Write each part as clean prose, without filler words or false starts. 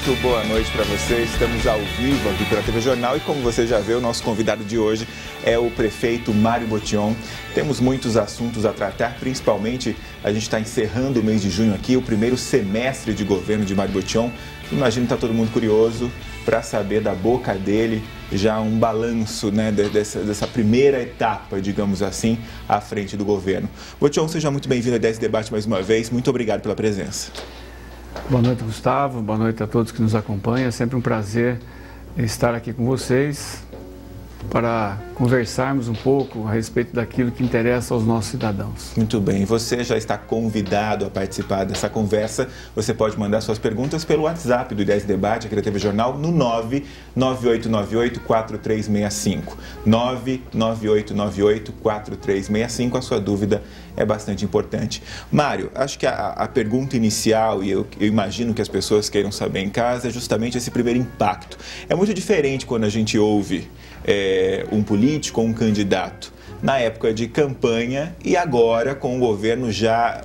Muito boa noite para vocês. Estamos ao vivo aqui pela TV Jornal e, como você já viu, o nosso convidado de hoje é o prefeito Mário Botion. Temos muitos assuntos a tratar, principalmente a gente está encerrando o mês de junho aqui, o primeiro semestre de governo de Mário Botion. Imagino que está todo mundo curioso para saber da boca dele já um balanço, né, dessa primeira etapa, digamos assim, à frente do governo. Botion, seja muito bem-vindo a 10 Debate mais uma vez. Muito obrigado pela presença. Boa noite, Gustavo. Boa noite a todos que nos acompanham. É sempre um prazer estar aqui com vocês para conversarmos um pouco a respeito daquilo que interessa aos nossos cidadãos. Muito bem. Você já está convidado a participar dessa conversa. Você pode mandar suas perguntas pelo WhatsApp do 10 Debate, aqui da TV Jornal, no 99898-4365. 99898-4365. A sua dúvida é bastante importante. Mário, acho que a pergunta inicial, e eu imagino que as pessoas queiram saber em casa, é justamente esse primeiro impacto. É muito diferente quando a gente ouve um político ou um candidato na época de campanha e agora com o governo já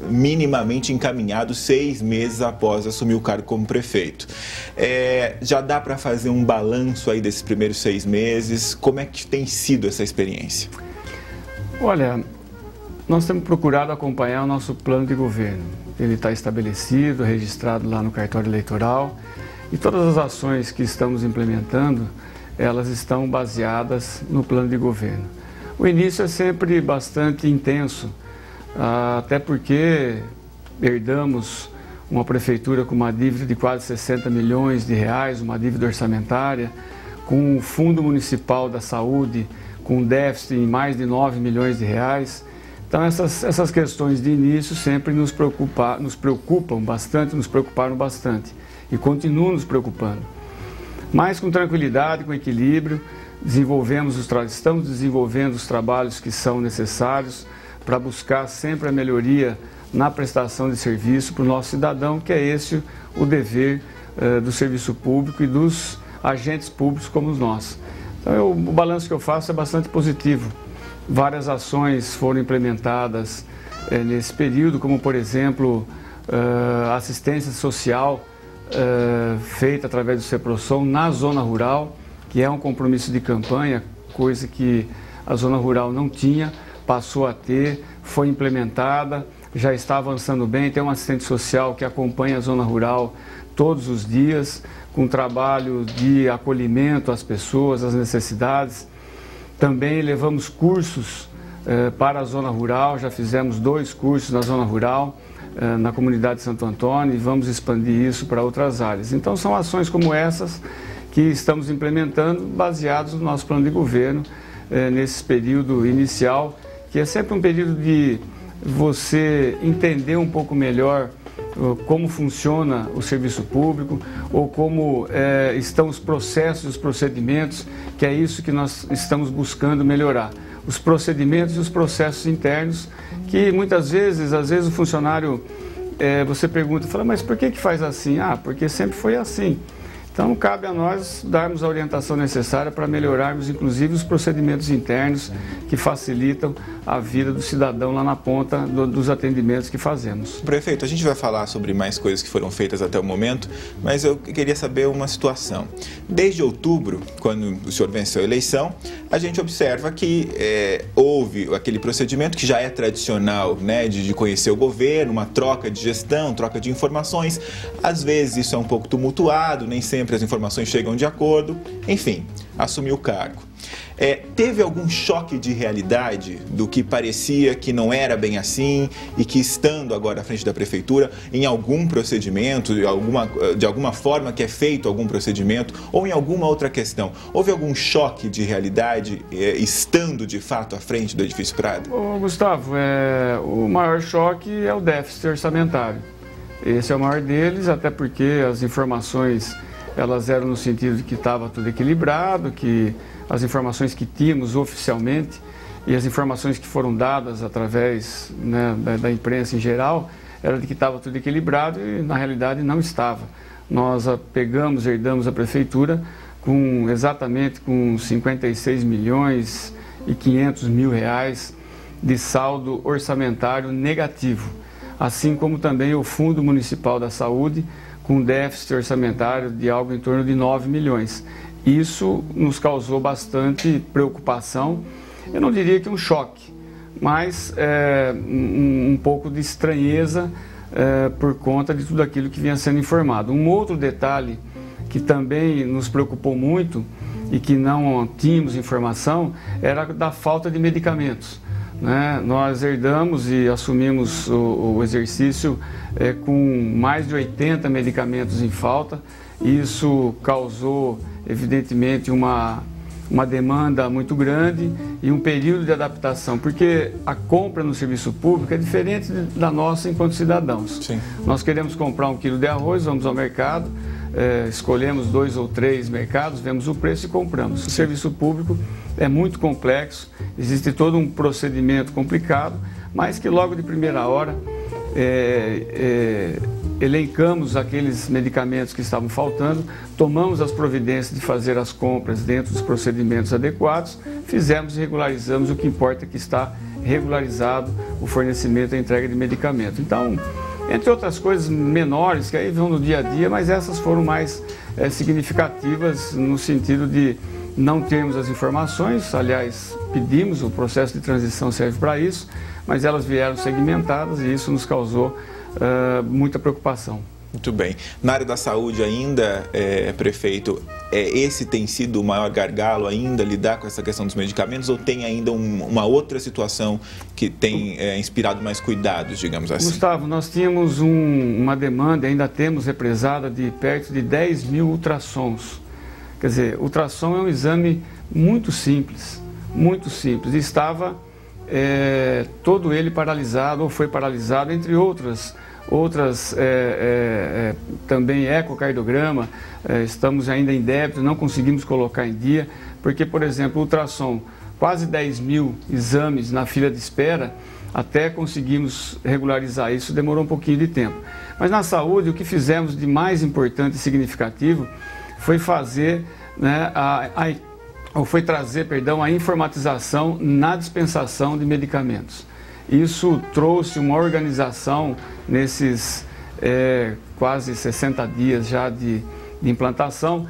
minimamente encaminhado 6 meses após assumir o cargo como prefeito. Já dá para fazer um balanço aí desses primeiros 6 meses? Como é que tem sido essa experiência? Olha, nós temos procurado acompanhar o nosso plano de governo. Ele está estabelecido, registrado lá no cartório eleitoral, e todas as ações que estamos implementando, elas estão baseadas no plano de governo. O início é sempre bastante intenso, até porque herdamos uma prefeitura com uma dívida de quase 60 milhões de reais, uma dívida orçamentária, com o Fundo Municipal da Saúde com um déficit em mais de 9 milhões de reais. Então essas questões de início sempre nos preocuparam bastante e continuam nos preocupando. Mas com tranquilidade, com equilíbrio, estamos desenvolvendo os trabalhos que são necessários para buscar sempre a melhoria na prestação de serviço para o nosso cidadão, que é esse o dever do serviço público e dos agentes públicos como nós. Então o balanço que eu faço é bastante positivo. Várias ações foram implementadas nesse período, como por exemplo a assistência social feita através do CEPROSOM na zona rural, que é um compromisso de campanha, coisa que a zona rural não tinha, passou a ter, foi implementada, já está avançando bem. Tem um assistente social que acompanha a zona rural todos os dias, com trabalho de acolhimento às pessoas, às necessidades. Também levamos cursos para a zona rural, já fizemos 2 cursos na zona rural, na comunidade de Santo Antônio, e vamos expandir isso para outras áreas. Então são ações como essas que estamos implementando, baseados no nosso plano de governo, nesse período inicial, que é sempre um período de você entender um pouco melhor como funciona o serviço público, ou como estão os processos, os procedimentos, que é isso que nós estamos buscando melhorar. Os procedimentos e os processos internos, que muitas vezes, o funcionário, você pergunta, fala, mas por que faz assim? Ah, porque sempre foi assim. Então, cabe a nós darmos a orientação necessária para melhorarmos, inclusive, os procedimentos internos que facilitam a vida do cidadão lá na ponta dos atendimentos que fazemos. Prefeito, a gente vai falar sobre mais coisas que foram feitas até o momento, mas eu queria saber uma situação. Desde outubro, quando o senhor venceu a eleição, a gente observa que houve aquele procedimento que já é tradicional, né, de conhecer o governo, uma troca de gestão, troca de informações. Às vezes isso é um pouco tumultuado, nem sempre as informações chegam de acordo, enfim, assumiu o cargo. Teve algum choque de realidade do que parecia que não era bem assim e que, estando agora à frente da prefeitura, em algum procedimento, de alguma forma que é feito algum procedimento, ou em alguma outra questão, houve algum choque de realidade estando de fato à frente do Edifício Prado? Gustavo, o maior choque é o déficit orçamentário. Esse é o maior deles, até porque as informações elas eram no sentido de que estava tudo equilibrado, que as informações que tínhamos oficialmente e as informações que foram dadas através, né, da imprensa em geral, era de que estava tudo equilibrado e na realidade não estava. Nós herdamos a prefeitura exatamente com 56 milhões e 500 mil reais de saldo orçamentário negativo, assim como também o Fundo Municipal da Saúde com déficit orçamentário de algo em torno de 9 milhões. Isso nos causou bastante preocupação, eu não diria que um choque, mas um pouco de estranheza por conta de tudo aquilo que vinha sendo informado. Um outro detalhe que também nos preocupou muito e que não tínhamos informação era da falta de medicamentos, né? Nós herdamos e assumimos o exercício com mais de 80 medicamentos em falta. Isso causou, evidentemente, uma demanda muito grande e um período de adaptação, porque a compra no serviço público é diferente da nossa enquanto cidadãos. Sim. Nós queremos comprar 1 quilo de arroz, vamos ao mercado, escolhemos 2 ou 3 mercados, vemos o preço e compramos. O serviço público é muito complexo, existe todo um procedimento complicado, mas que logo de primeira hora elencamos aqueles medicamentos que estavam faltando, tomamos as providências de fazer as compras dentro dos procedimentos adequados, fizemos e regularizamos. O que importa é que está regularizado o fornecimento e a entrega de medicamento. Então, entre outras coisas menores que aí vão no dia a dia, mas essas foram mais significativas no sentido de não termos as informações. Aliás, pedimos, o processo de transição serve para isso, mas elas vieram segmentadas e isso nos causou muita preocupação. Muito bem. Na área da saúde ainda, prefeito, esse tem sido o maior gargalo ainda, lidar com essa questão dos medicamentos, ou tem ainda uma outra situação que tem inspirado mais cuidados, digamos assim? Gustavo, nós tínhamos uma demanda, ainda temos represada, de perto de 10 mil ultrassons. Quer dizer, ultrassom é um exame muito simples, e estava todo ele paralisado ou foi paralisado, entre outras também ecocardiograma, estamos ainda em débito, não conseguimos colocar em dia, porque, por exemplo, ultrassom, quase 10 mil exames na fila de espera, até conseguimos regularizar isso, demorou um pouquinho de tempo. Mas na saúde, o que fizemos de mais importante e significativo foi fazer, né, a informatização na dispensação de medicamentos. Isso trouxe uma organização nesses quase 60 dias já de implantação,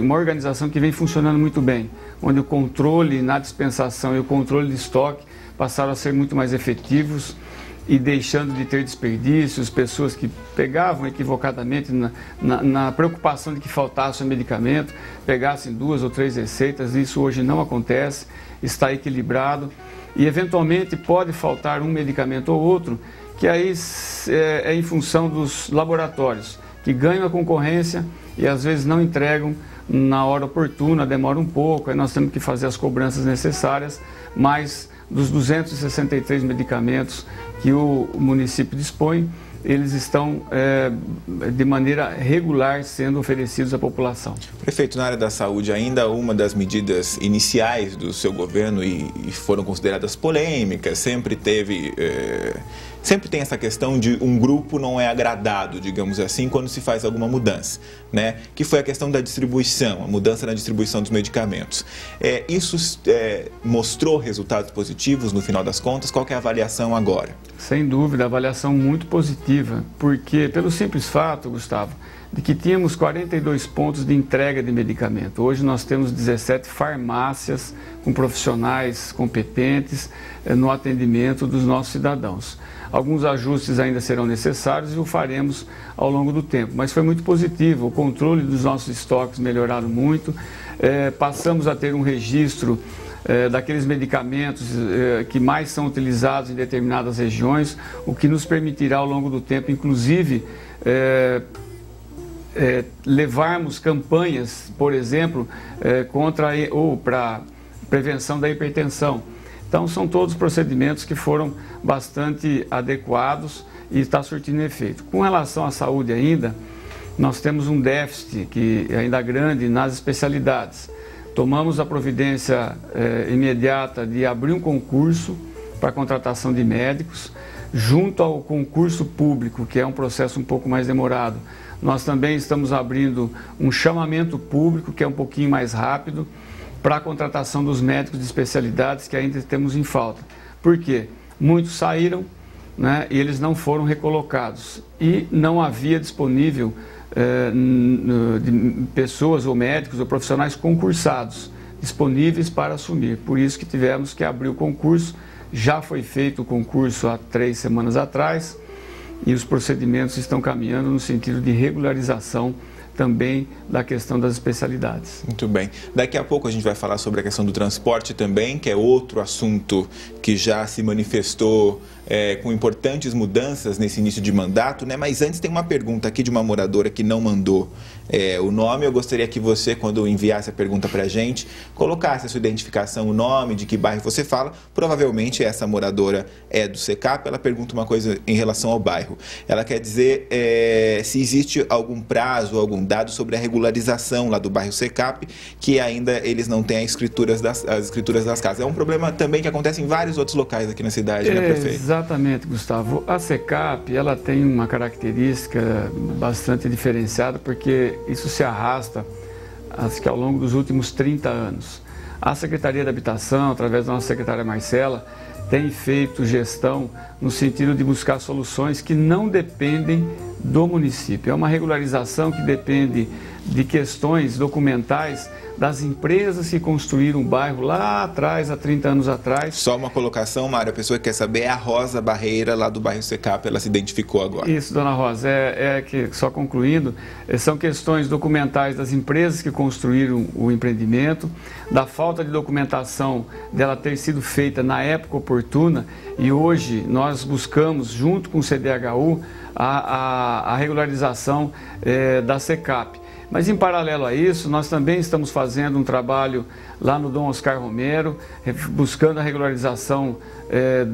uma organização que vem funcionando muito bem, onde o controle na dispensação e o controle de estoque passaram a ser muito mais efetivos e deixando de ter desperdícios, pessoas que pegavam equivocadamente na preocupação de que faltasse o medicamento, pegassem 2 ou 3 receitas. Isso hoje não acontece, está equilibrado. E eventualmente pode faltar um medicamento ou outro, que aí é em função dos laboratórios, que ganham a concorrência e às vezes não entregam na hora oportuna, demora um pouco, aí nós temos que fazer as cobranças necessárias, mas dos 263 medicamentos que o município dispõe, eles estão de maneira regular sendo oferecidos à população. Prefeito, na área da saúde ainda, uma das medidas iniciais do seu governo e foram consideradas polêmicas, sempre tem essa questão de um grupo não é agradado, digamos assim, quando se faz alguma mudança, né? Que foi a questão da distribuição, a mudança na distribuição dos medicamentos. Isso mostrou resultados positivos no final das contas? Qual que é a avaliação agora? Sem dúvida, avaliação muito positiva, porque pelo simples fato, Gustavo, de que tínhamos 42 pontos de entrega de medicamento. Hoje nós temos 17 farmácias com profissionais competentes no atendimento dos nossos cidadãos. Alguns ajustes ainda serão necessários e o faremos ao longo do tempo, mas foi muito positivo. O controle dos nossos estoques melhoraram muito, passamos a ter um registro daqueles medicamentos que mais são utilizados em determinadas regiões, o que nos permitirá ao longo do tempo, inclusive, levarmos campanhas, por exemplo, para prevenção da hipertensão. Então, são todos procedimentos que foram bastante adequados e está surtindo efeito. Com relação à saúde ainda, nós temos um déficit que ainda grande nas especialidades. Tomamos a providência imediata de abrir um concurso para a contratação de médicos, junto ao concurso público, que é um processo um pouco mais demorado. Nós também estamos abrindo um chamamento público, que é um pouquinho mais rápido, para a contratação dos médicos de especialidades que ainda temos em falta. Por quê? Muitos saíram né, e eles não foram recolocados. E não havia disponível de pessoas ou médicos ou profissionais concursados disponíveis para assumir. Por isso que tivemos que abrir o concurso. Já foi feito o concurso há 3 semanas atrás e os procedimentos estão caminhando no sentido de regularização também da questão das especialidades. Muito bem. Daqui a pouco a gente vai falar sobre a questão do transporte também, que é outro assunto que já se manifestou com importantes mudanças nesse início de mandato, né? Mas antes tem uma pergunta aqui de uma moradora que não mandou o nome. Eu gostaria que você, quando enviasse a pergunta para a gente, colocasse a sua identificação, o nome, de que bairro você fala. Provavelmente essa moradora é do SECAP. Ela pergunta uma coisa em relação ao bairro. Ela quer dizer se existe algum prazo, algum dado sobre a regularização lá do bairro SECAP, que ainda eles não têm as escrituras das casas. É um problema também que acontece em vários outros locais aqui na cidade, né, prefeito? Exatamente, Gustavo. A SECAP, ela tem uma característica bastante diferenciada, porque isso se arrasta, acho que ao longo dos últimos 30 anos. A Secretaria da Habitação, através da nossa secretária Marcela, tem feito gestão no sentido de buscar soluções que não dependem do município. É uma regularização que depende de questões documentais das empresas que construíram o bairro lá atrás, há 30 anos atrás. Só uma colocação, Mário, a pessoa que quer saber é a Rosa Barreira, lá do bairro SECAP, ela se identificou agora. Isso, dona Rosa, que só concluindo, são questões documentais das empresas que construíram o empreendimento, da falta de documentação dela ter sido feita na época oportuna, e hoje nós buscamos, junto com o CDHU, a regularização da SECAP. Mas, em paralelo a isso, nós também estamos fazendo um trabalho lá no Dom Oscar Romero, buscando a regularização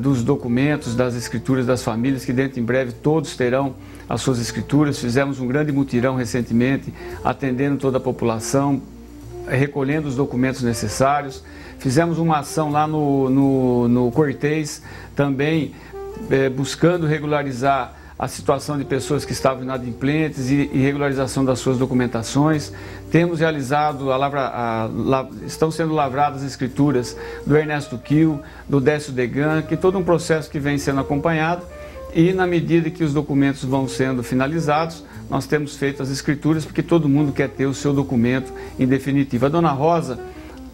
dos documentos, das escrituras das famílias, que dentro em breve todos terão as suas escrituras. Fizemos um grande mutirão recentemente, atendendo toda a população, recolhendo os documentos necessários. Fizemos uma ação lá no Cortês, também buscando regularizar a situação de pessoas que estavam inadimplentes e regularização das suas documentações. Temos realizado, estão sendo lavradas as escrituras do Ernesto Kiel, do Décio Degan, que todo um processo que vem sendo acompanhado, e na medida que os documentos vão sendo finalizados, nós temos feito as escrituras, porque todo mundo quer ter o seu documento em definitivo. A dona Rosa,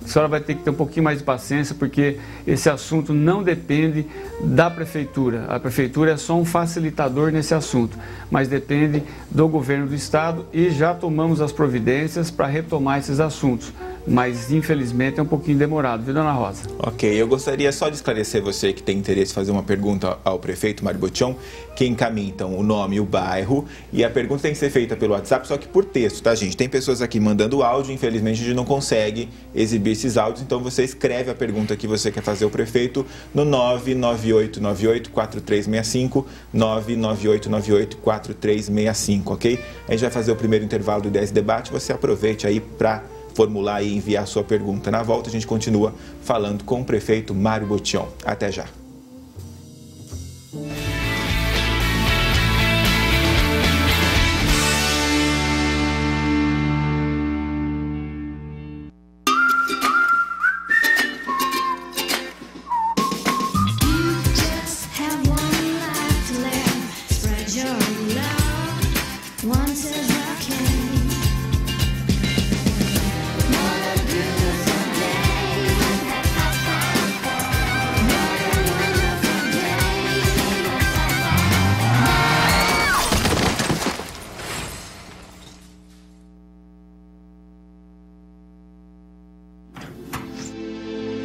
a senhora vai ter que ter um pouquinho mais de paciência, porque esse assunto não depende da prefeitura. A prefeitura é só um facilitador nesse assunto, mas depende do governo do estado, e já tomamos as providências para retomar esses assuntos. Mas, infelizmente, é um pouquinho demorado, viu, dona Rosa? Ok, eu gostaria só de esclarecer você que tem interesse em fazer uma pergunta ao prefeito Mário Botion, que encaminha, então, o nome e o bairro, e a pergunta tem que ser feita pelo WhatsApp, só que por texto, tá, gente? Tem pessoas aqui mandando áudio, infelizmente a gente não consegue exibir esses áudios, então você escreve a pergunta que você quer fazer ao prefeito no 99898-4365, 99898-4365, ok? A gente vai fazer o primeiro intervalo do 10 Debate, você aproveite aí para formular e enviar sua pergunta. Na volta a gente continua falando com o prefeito Mário Botion. Até já.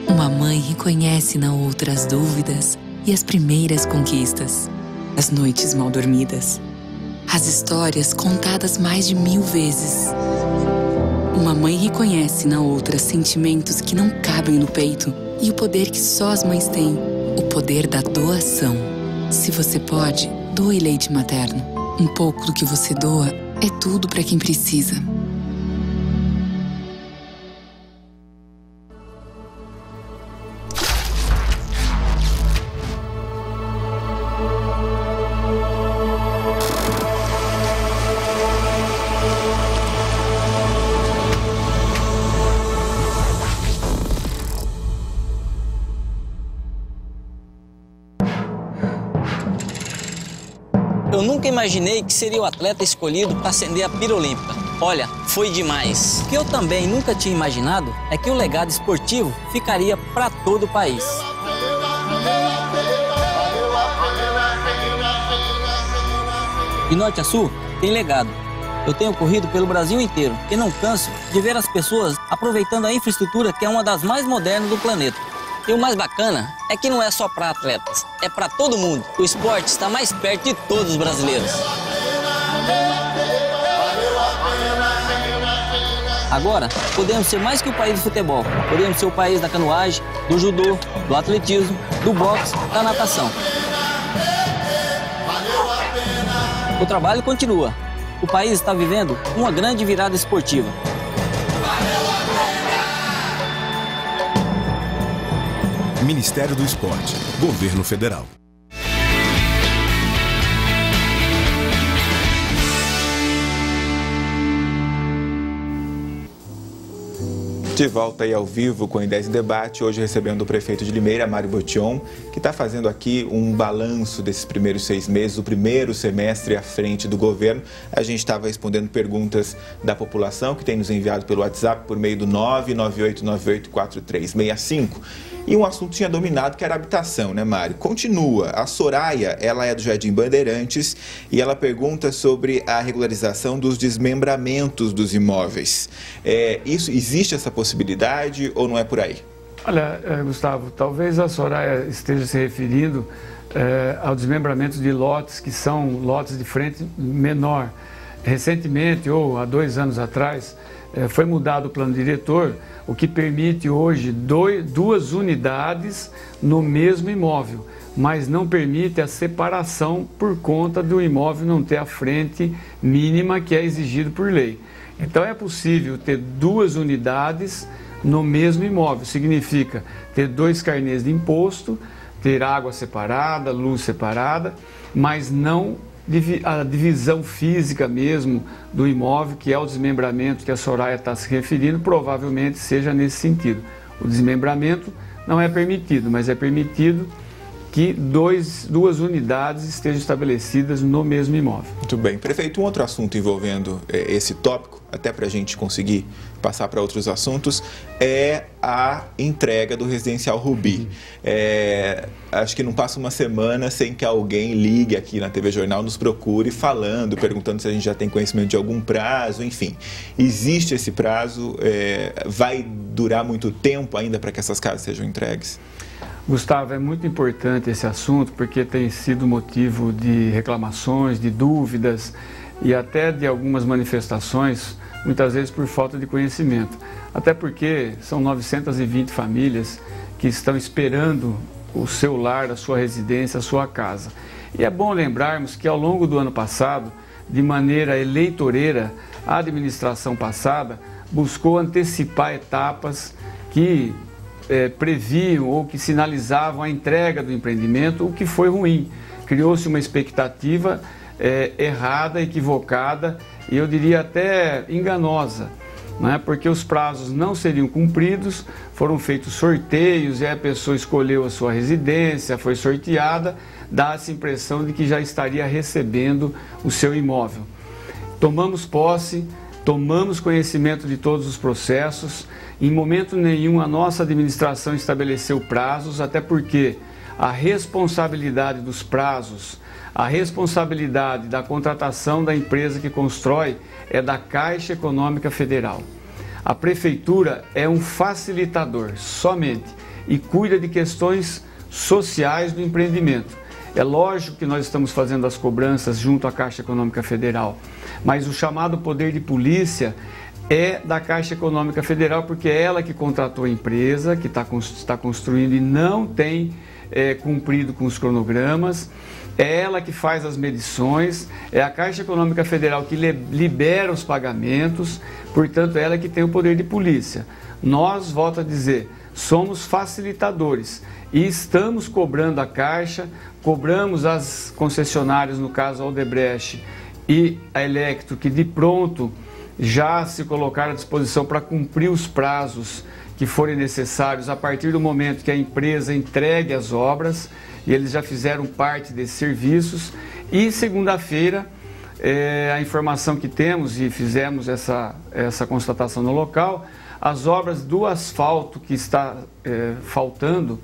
Uma mãe reconhece na outra as dúvidas e as primeiras conquistas, as noites mal dormidas, as histórias contadas mais de 1000 vezes. Uma mãe reconhece na outra sentimentos que não cabem no peito e o poder que só as mães têm, o poder da doação. Se você pode, doe leite materno. Um pouco do que você doa é tudo para quem precisa. Eu nunca imaginei que seria o atleta escolhido para acender a pira olímpica. Olha, foi demais. O que eu também nunca tinha imaginado é que o legado esportivo ficaria para todo o país. De norte a sul, tem legado. Eu tenho corrido pelo Brasil inteiro e não canso de ver as pessoas aproveitando a infraestrutura que é uma das mais modernas do planeta. E o mais bacana é que não é só para atletas, é para todo mundo. O esporte está mais perto de todos os brasileiros. Agora, podemos ser mais que o país do futebol. Podemos ser o país da canoagem, do judô, do atletismo, do boxe, da natação. O trabalho continua. O país está vivendo uma grande virada esportiva. Ministério do Esporte, Governo Federal. De volta aí ao vivo com o Ideias em Debate, hoje recebendo o prefeito de Limeira, Mário Botion, que está fazendo aqui um balanço desses primeiros 6 meses, o primeiro semestre à frente do governo. A gente estava respondendo perguntas da população que tem nos enviado pelo WhatsApp por meio do 998984365. E um assunto tinha dominado, que era a habitação, né, Mário? Continua. A Soraya, ela é do Jardim Bandeirantes e ela pergunta sobre a regularização dos desmembramentos dos imóveis. Existe essa possibilidade ou não é por aí? Olha, Gustavo, talvez a Soraya esteja se referindo ao desmembramento de lotes que são lotes de frente menor. Recentemente, ou há 2 anos atrás, foi mudado o plano diretor, o que permite hoje 2 unidades no mesmo imóvel, mas não permite a separação por conta do imóvel não ter a frente mínima que é exigido por lei. Então é possível ter 2 unidades no mesmo imóvel, significa ter 2 carnês de imposto, ter água separada, luz separada, mas não a divisão física mesmo do imóvel, que é o desmembramento que a Soraya está se referindo, provavelmente seja nesse sentido. O desmembramento não é permitido, mas é permitido que 2 unidades estejam estabelecidas no mesmo imóvel. Muito bem. Prefeito, um outro assunto envolvendo esse tópico, até para a gente conseguir passar para outros assuntos, é a entrega do residencial Rubi. Acho que não passa uma semana sem que alguém ligue aqui na TV Jornal, nos procure falando, perguntando se a gente já tem conhecimento de algum prazo, enfim. Existe esse prazo? Vai durar muito tempo ainda para que essas casas sejam entregues? Gustavo, é muito importante esse assunto porque tem sido motivo de reclamações, de dúvidas e até de algumas manifestações, muitas vezes por falta de conhecimento. Até porque são 920 famílias que estão esperando o seu lar, a sua residência, a sua casa. E é bom lembrarmos que ao longo do ano passado, de maneira eleitoreira, a administração passada buscou antecipar etapas que previam ou que sinalizavam a entrega do empreendimento, o que foi ruim. Criou-se uma expectativa errada, equivocada e eu diria até enganosa, né? Porque os prazos não seriam cumpridos, foram feitos sorteios e a pessoa escolheu a sua residência, foi sorteada, dá-se a impressão de que já estaria recebendo o seu imóvel. Tomamos posse, tomamos conhecimento de todos os processos. Em momento nenhum a nossa administração estabeleceu prazos, até porque a responsabilidade dos prazos, a responsabilidade da contratação da empresa que constrói é da Caixa Econômica Federal. A Prefeitura é um facilitador somente e cuida de questões sociais do empreendimento. É lógico que nós estamos fazendo as cobranças junto à Caixa Econômica Federal, mas o chamado poder de polícia é da Caixa Econômica Federal, porque é ela que contratou a empresa, que está construindo e não tem cumprido com os cronogramas, é ela que faz as medições, é a Caixa Econômica Federal que libera os pagamentos, portanto é ela que tem o poder de polícia. Nós, volto a dizer, somos facilitadores e estamos cobrando a Caixa, cobramos as concessionárias, no caso a Odebrecht e a Electro, que de pronto já se colocaram à disposição para cumprir os prazos que forem necessários a partir do momento que a empresa entregue as obras, e eles já fizeram parte desses serviços, E segunda-feira, a informação que temos, e fizemos essa constatação no local, as obras do asfalto que está faltando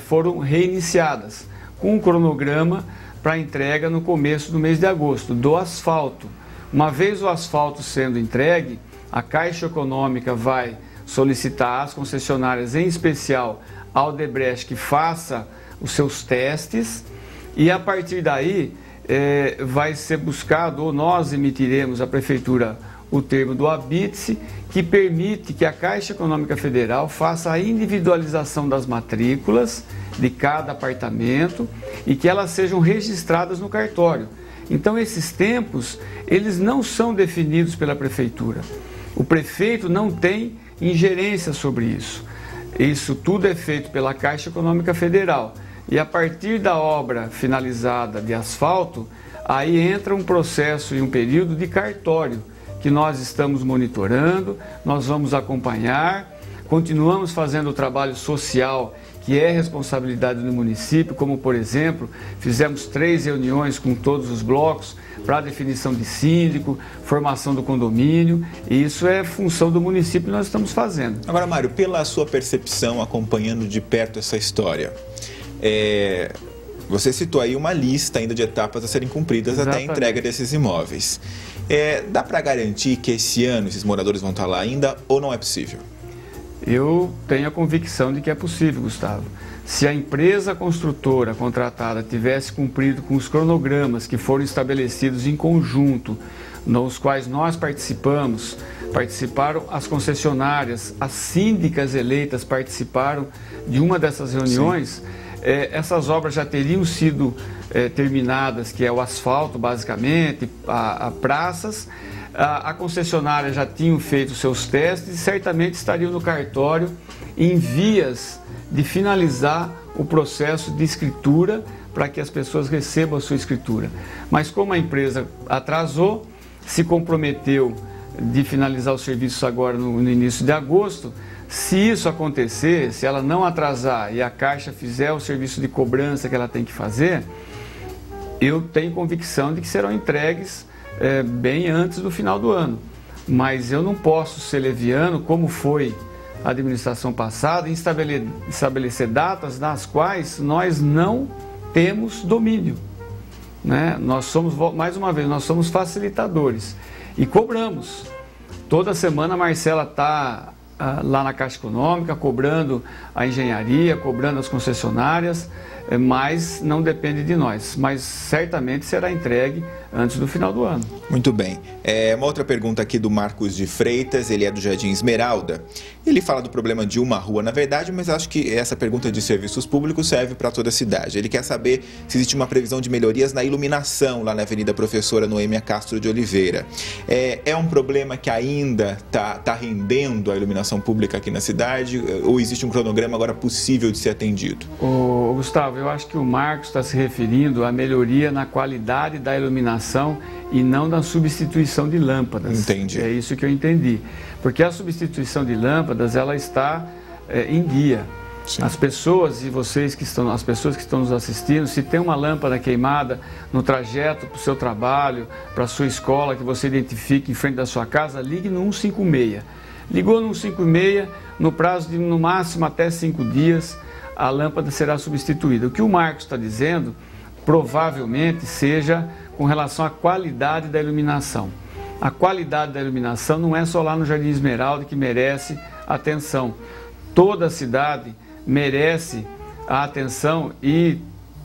foram reiniciadas, com um cronograma para entrega no começo do mês de agosto, do asfalto. Uma vez o asfalto sendo entregue, a Caixa Econômica vai solicitar às concessionárias, em especial ao Odebrecht, que faça os seus testes, e a partir daí vai ser buscado, ou nós emitiremos à Prefeitura o termo do habite-se, que permite que a Caixa Econômica Federal faça a individualização das matrículas de cada apartamento e que elas sejam registradas no cartório. Então esses tempos, eles não são definidos pela Prefeitura. O prefeito não tem ingerência sobre isso. Isso tudo é feito pela Caixa Econômica Federal. E a partir da obra finalizada de asfalto, aí entra um processo e um período de cartório, que nós estamos monitorando, nós vamos acompanhar, continuamos fazendo o trabalho social, que é responsabilidade do município, como por exemplo, fizemos 3 reuniões com todos os blocos para definição de síndico, formação do condomínio, e isso é função do município que nós estamos fazendo. Agora, Mário, pela sua percepção, acompanhando de perto essa história, você citou aí uma lista ainda de etapas a serem cumpridas. Exatamente. Até a entrega desses imóveis. Dá para garantir que esse ano esses moradores vão estar lá ainda ou não é possível? Eu tenho a convicção de que é possível, Gustavo. Se a empresa construtora contratada tivesse cumprido com os cronogramas que foram estabelecidos em conjunto, nos quais nós participaram as concessionárias, as síndicas eleitas participaram de uma dessas reuniões, essas obras já teriam sido terminadas, que é o asfalto basicamente, a praças, a concessionária já tinham feito seus testes e certamente estariam no cartório em vias de finalizar o processo de escritura para que as pessoas recebam a sua escritura. Mas como a empresa atrasou, se comprometeu de finalizar os serviços agora no início de agosto, se isso acontecer, se ela não atrasar e a Caixa fizer o serviço de cobrança que ela tem que fazer, eu tenho convicção de que serão entregues bem antes do final do ano. Mas eu não posso ser leviano, como foi a administração passada, em estabelecer datas nas quais nós não temos domínio, né? Nós somos, mais uma vez, nós somos facilitadores e cobramos. Toda semana a Marcela está lá na Caixa Econômica, cobrando a engenharia, cobrando as concessionárias, mas não depende de nós. Mas certamente será entregue antes do final do ano. Muito bem. Uma outra pergunta aqui do Marcos de Freitas, ele é do Jardim Esmeralda. Ele fala do problema de uma rua, na verdade, mas acho que essa pergunta de serviços públicos serve para toda a cidade. Ele quer saber se existe uma previsão de melhorias na iluminação lá na Avenida Professora Noêmia Castro de Oliveira. É um problema que ainda está rendendo a iluminação pública aqui na cidade, ou existe um cronograma agora possível de ser atendido? Gustavo, eu acho que o Marcos está se referindo à melhoria na qualidade da iluminação e não na substituição de lâmpadas. Entendi. É isso que eu entendi. Porque a substituição de lâmpadas, ela está em guia. Sim. As pessoas e vocês que estão, as pessoas que estão nos assistindo, se tem uma lâmpada queimada no trajeto para o seu trabalho, para a sua escola, que você identifique em frente da sua casa, ligue no 156. Ligou no 156, no prazo de no máximo até 5 dias, a lâmpada será substituída. O que o Marcos está dizendo, provavelmente seja com relação à qualidade da iluminação. A qualidade da iluminação não é só lá no Jardim Esmeralda que merece atenção. Toda a cidade merece a atenção e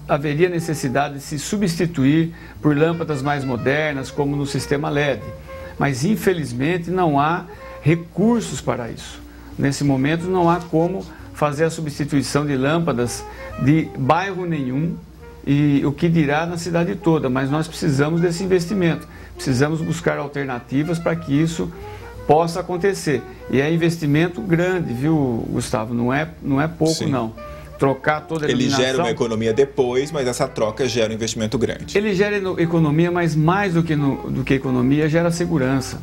haveria necessidade de se substituir por lâmpadas mais modernas, como no sistema LED. Mas, infelizmente, não há recursos para isso. Nesse momento, não há como fazer a substituição de lâmpadas de bairro nenhum, e o que dirá na cidade toda, mas nós precisamos desse investimento, precisamos buscar alternativas para que isso possa acontecer. E é investimento grande, viu, Gustavo? Não é pouco. Sim. Não. Trocar toda a iluminação... Ele gera uma economia depois, mas essa troca gera um investimento grande. Ele gera economia, mas mais do que economia, gera segurança,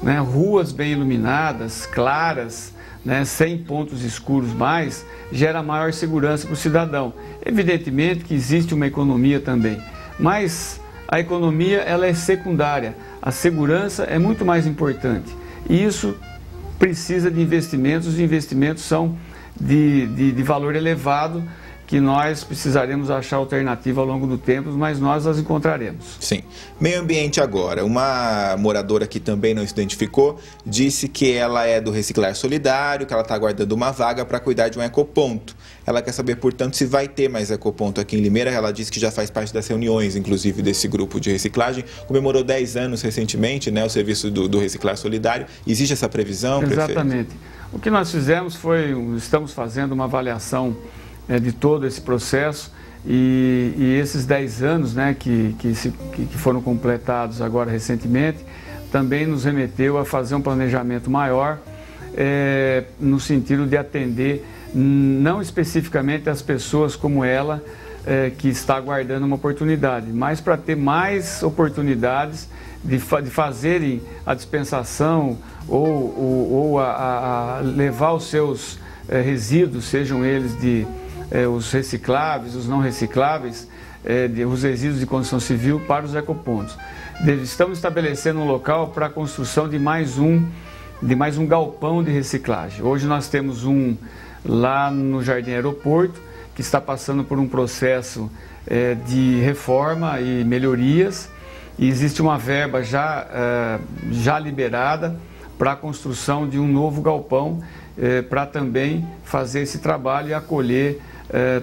né? Ruas bem iluminadas, claras, né, sem pontos escuros mais, gera maior segurança para o cidadão. Evidentemente que existe uma economia também, Mas a economia ela é secundária, a segurança é muito mais importante. E isso precisa de investimentos, os investimentos são de valor elevado, que nós precisaremos achar alternativa ao longo do tempo, mas nós as encontraremos. Sim. Meio ambiente agora. Uma moradora que também não se identificou disse que ela é do Reciclar Solidário, que ela está aguardando uma vaga para cuidar de um ecoponto. Ela quer saber, portanto, se vai ter mais ecoponto aqui em Limeira. Ela disse que já faz parte das reuniões, inclusive, desse grupo de reciclagem. Comemorou 10 anos recentemente, né, o serviço do Reciclar Solidário. Existe essa previsão, prefeito? Exatamente. O que nós fizemos foi, estamos fazendo uma avaliação de todo esse processo e esses 10 anos, né, que foram completados agora recentemente, também nos remeteu a fazer um planejamento maior no sentido de atender não especificamente as pessoas como ela que está aguardando uma oportunidade, mas para ter mais oportunidades de fazerem a dispensação ou a levar os seus resíduos, sejam eles os recicláveis, os não recicláveis, os resíduos de construção civil para os ecopontos. Estamos estabelecendo um local para a construção de mais um galpão de reciclagem. Hoje nós temos um lá no Jardim Aeroporto, que está passando por um processo de reforma e melhorias, e existe uma verba já liberada para a construção de um novo galpão, para também fazer esse trabalho e acolher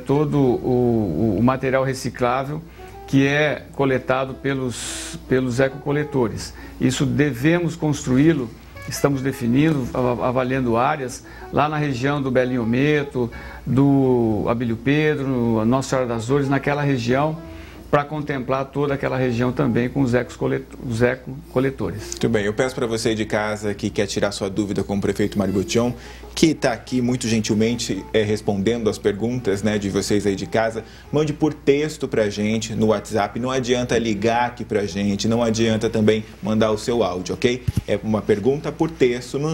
todo o material reciclável que é coletado pelos ecocoletores. Isso devemos construí-lo, estamos definindo, avaliando áreas lá na região do Belinho Meto, do Abílio Pedro, Nossa Senhora das Dores, naquela região, para contemplar toda aquela região também com os ecocoletores. Muito bem, eu peço para você de casa que quer tirar sua dúvida com o prefeito Mário Botion, que está aqui muito gentilmente respondendo as perguntas, né, de vocês aí de casa, mande por texto para a gente no WhatsApp, não adianta ligar aqui para a gente, não adianta também mandar o seu áudio, ok? É uma pergunta por texto no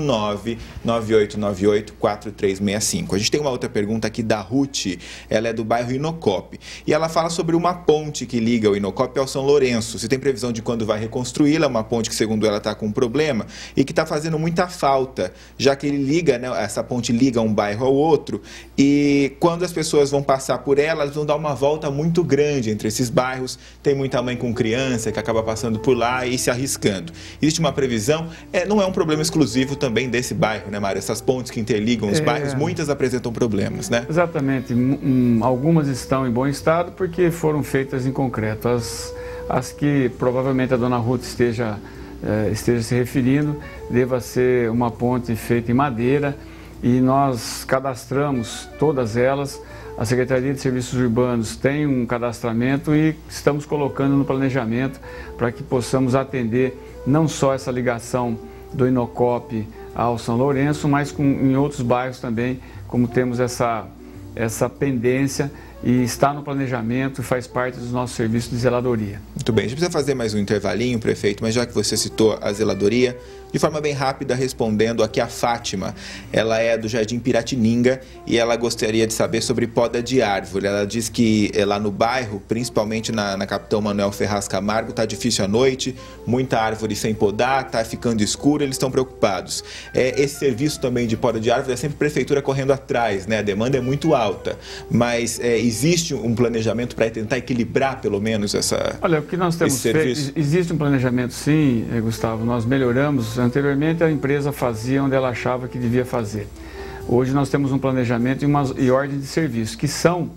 99898-4365. A gente tem uma outra pergunta aqui da Ruth, ela é do bairro Inocop, e ela fala sobre uma ponte que liga o Inocop ao São Lourenço. Se tem previsão de quando vai reconstruí-la, uma ponte que segundo ela está com um problema e que está fazendo muita falta, já que ele liga, né, essa ponte liga um bairro ao outro, e quando as pessoas vão passar por ela, elas vão dar uma volta muito grande entre esses bairros. Tem muita mãe com criança que acaba passando por lá e se arriscando. Existe uma previsão, não é um problema exclusivo também desse bairro, né, Mário? Essas pontes que interligam os bairros, muitas apresentam problemas, né? Exatamente. Algumas estão em bom estado porque foram feitas em concreto. As que provavelmente a dona Ruth esteja se referindo, deva ser uma ponte feita em madeira, e nós cadastramos todas elas. A Secretaria de Serviços Urbanos tem um cadastramento e estamos colocando no planejamento para que possamos atender não só essa ligação do Inocop ao São Lourenço, mas em outros bairros também, como temos essa pendência, e está no planejamento e faz parte dos nossos serviços de zeladoria. Muito bem, a gente precisa fazer mais um intervalinho, prefeito, mas já que você citou a zeladoria, de forma bem rápida, respondendo aqui a Fátima. Ela é do Jardim Piratininga e ela gostaria de saber sobre poda de árvore. Ela diz que lá no bairro, principalmente na Capitão Manuel Ferraz Camargo, está difícil à noite, muita árvore sem podar, está ficando escuro, eles estão preocupados. Esse serviço também de poda de árvore é sempre a prefeitura correndo atrás, né? A demanda é muito alta, mas existe um planejamento para tentar equilibrar pelo menos essa... Olha, o que nós temos feito, existe um planejamento sim, Gustavo, nós melhoramos. Anteriormente a empresa fazia onde ela achava que devia fazer. Hoje nós temos um planejamento e ordem de serviço que são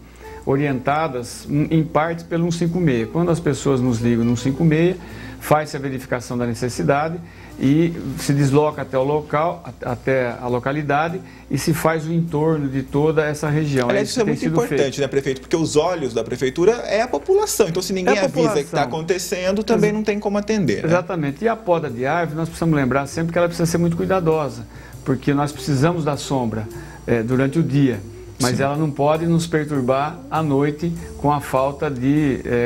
orientadas em parte pelo 156. Quando as pessoas nos ligam no 156, faz-se a verificação da necessidade e se desloca até o local, até a localidade, e se faz o entorno de toda essa região. Aliás, isso é muito importante, né, prefeito? Porque os olhos da prefeitura é a população. Então, se ninguém avisa que está acontecendo, também não tem como atender, né? Exatamente. E a poda de árvore, nós precisamos lembrar sempre que ela precisa ser muito cuidadosa, porque nós precisamos da sombra durante o dia. Mas ela não pode nos perturbar à noite com a falta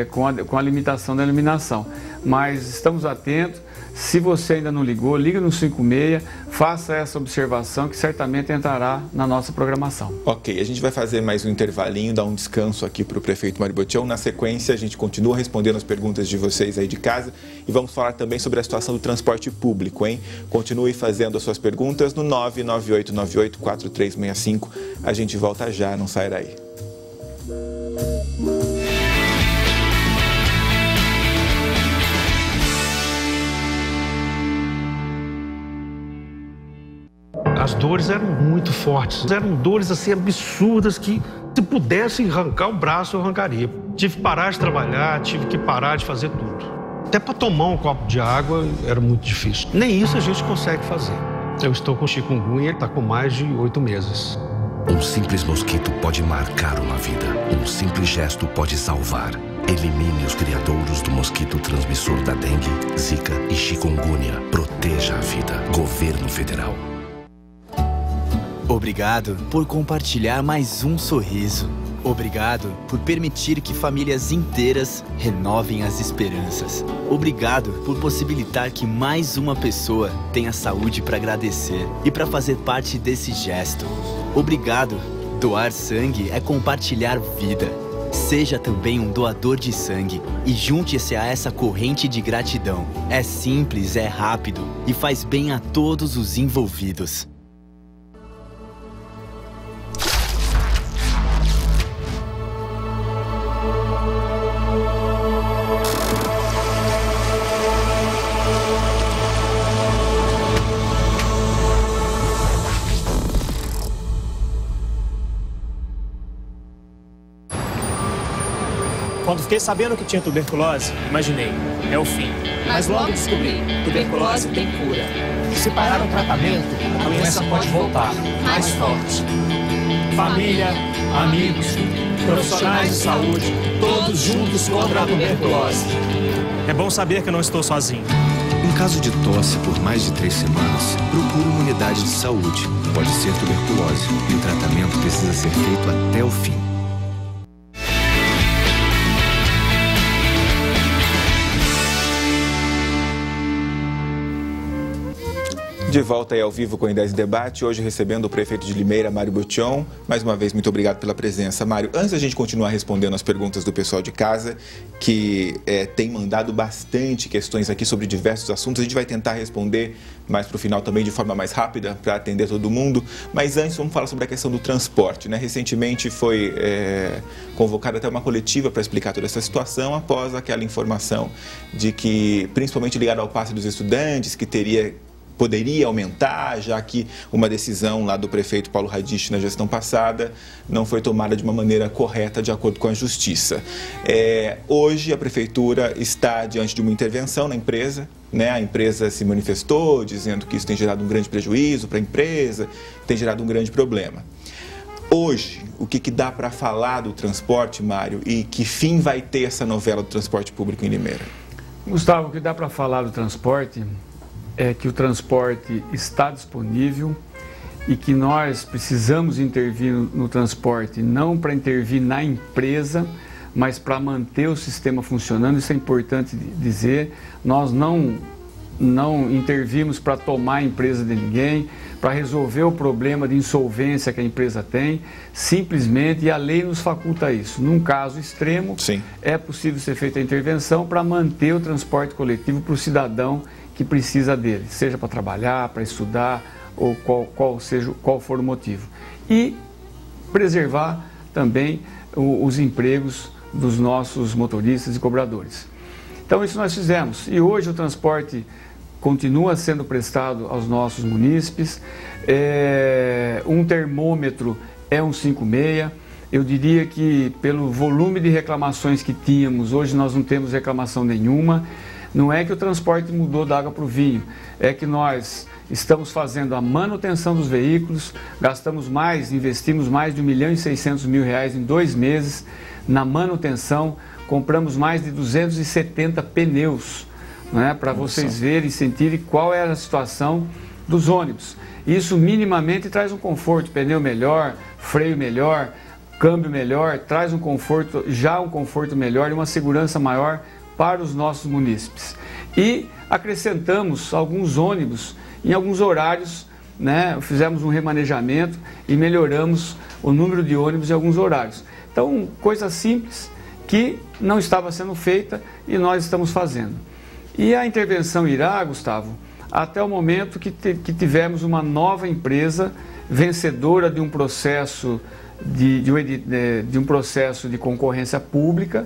com a limitação da iluminação. Mas estamos atentos. Se você ainda não ligou, liga no 56, faça essa observação que certamente entrará na nossa programação. Ok, a gente vai fazer mais um intervalinho, dar um descanso aqui para o prefeito Mário Botion. Na sequência, a gente continua respondendo as perguntas de vocês aí de casa e vamos falar também sobre a situação do transporte público, hein? Continue fazendo as suas perguntas no 998984365. A gente volta já, não sai daí. As dores eram muito fortes, eram dores assim absurdas que se pudesse arrancar o braço eu arrancaria. Tive que parar de trabalhar, tive que parar de fazer tudo. Até para tomar um copo de água era muito difícil. Nem isso a gente consegue fazer. Eu estou com chikungunya, ele está com mais de 8 meses. Um simples mosquito pode marcar uma vida. Um simples gesto pode salvar. Elimine os criadouros do mosquito transmissor da dengue, zika e chikungunya. Proteja a vida. Governo Federal. Obrigado por compartilhar mais um sorriso. Obrigado por permitir que famílias inteiras renovem as esperanças. Obrigado por possibilitar que mais uma pessoa tenha saúde para agradecer e para fazer parte desse gesto. Obrigado. Doar sangue é compartilhar vida. Seja também um doador de sangue e junte-se a essa corrente de gratidão. É simples, é rápido e faz bem a todos os envolvidos. Quando fiquei sabendo que tinha tuberculose, imaginei, é o fim. Mas logo descobri, tuberculose tem cura. Se parar o tratamento, a doença pode voltar, mais forte. Família, amigos, profissionais de saúde, todos juntos contra a tuberculose. É bom saber que eu não estou sozinho. Em caso de tosse por mais de 3 semanas, procure uma unidade de saúde. Pode ser tuberculose e o tratamento precisa ser feito até o fim. De volta aí ao vivo com o Em10 Debate, hoje recebendo o prefeito de Limeira, Mário Botion. Mais uma vez, muito obrigado pela presença. Mário, antes da gente continuar respondendo as perguntas do pessoal de casa, que tem mandado bastante questões aqui sobre diversos assuntos, a gente vai tentar responder mais para o final também de forma mais rápida, para atender todo mundo. Mas antes, vamos falar sobre a questão do transporte, né? Recentemente foi convocada até uma coletiva para explicar toda essa situação, após aquela informação de que, principalmente ligado ao passe dos estudantes, que poderia aumentar, já que uma decisão lá do prefeito Paulo Radich na gestão passada não foi tomada de uma maneira correta, de acordo com a Justiça. Hoje a prefeitura está diante de uma intervenção na empresa, né? A empresa se manifestou dizendo que isso tem gerado um grande prejuízo para a empresa, tem gerado um grande problema. Hoje, o que dá para falar do transporte, Mário, e que fim vai ter essa novela do transporte público em Limeira? Gustavo, o que dá para falar do transporte é que o transporte está disponível e que nós precisamos intervir no transporte, não para intervir na empresa, mas para manter o sistema funcionando. Isso é importante dizer. Nós não intervimos para tomar a empresa de ninguém, para resolver o problema de insolvência que a empresa tem, simplesmente, e a lei nos faculta isso. Num caso extremo, sim, é possível ser feita a intervenção para manter o transporte coletivo para o cidadão que precisa dele, seja para trabalhar, para estudar ou qual for o motivo. E preservar também os empregos dos nossos motoristas e cobradores. Então isso nós fizemos e hoje o transporte continua sendo prestado aos nossos munícipes. Um termômetro é um 56. Eu diria que pelo volume de reclamações que tínhamos, hoje nós não temos reclamação nenhuma. Não é que o transporte mudou da água para o vinho, é que nós estamos fazendo a manutenção dos veículos, investimos mais de R$ 1.600.000 em 2 meses na manutenção, compramos mais de 270 pneus, né, para vocês verem e sentirem qual era a situação dos ônibus. Isso minimamente traz um conforto, pneu melhor, freio melhor, câmbio melhor, traz um conforto melhor e uma segurança maior para os nossos munícipes. E acrescentamos alguns ônibus em alguns horários né, fizemos um remanejamento e melhoramos o número de ônibus em alguns horários. Então, coisa simples que não estava sendo feita e nós estamos fazendo. E a intervenção irá, Gustavo, até o momento que tivemos uma nova empresa vencedora de um processo de um processo de concorrência pública,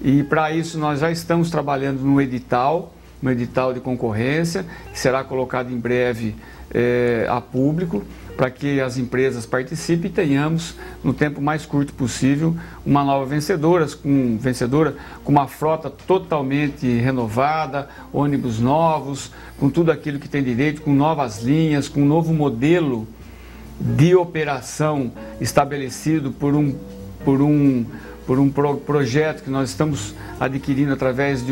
e para isso nós já estamos trabalhando no edital de concorrência, que será colocado em breve a público, para que as empresas participem e tenhamos, no tempo mais curto possível, uma nova vencedora com uma frota totalmente renovada, ônibus novos, com tudo aquilo que tem direito, com novas linhas, com um novo modelo de operação estabelecido por um projeto que nós estamos adquirindo através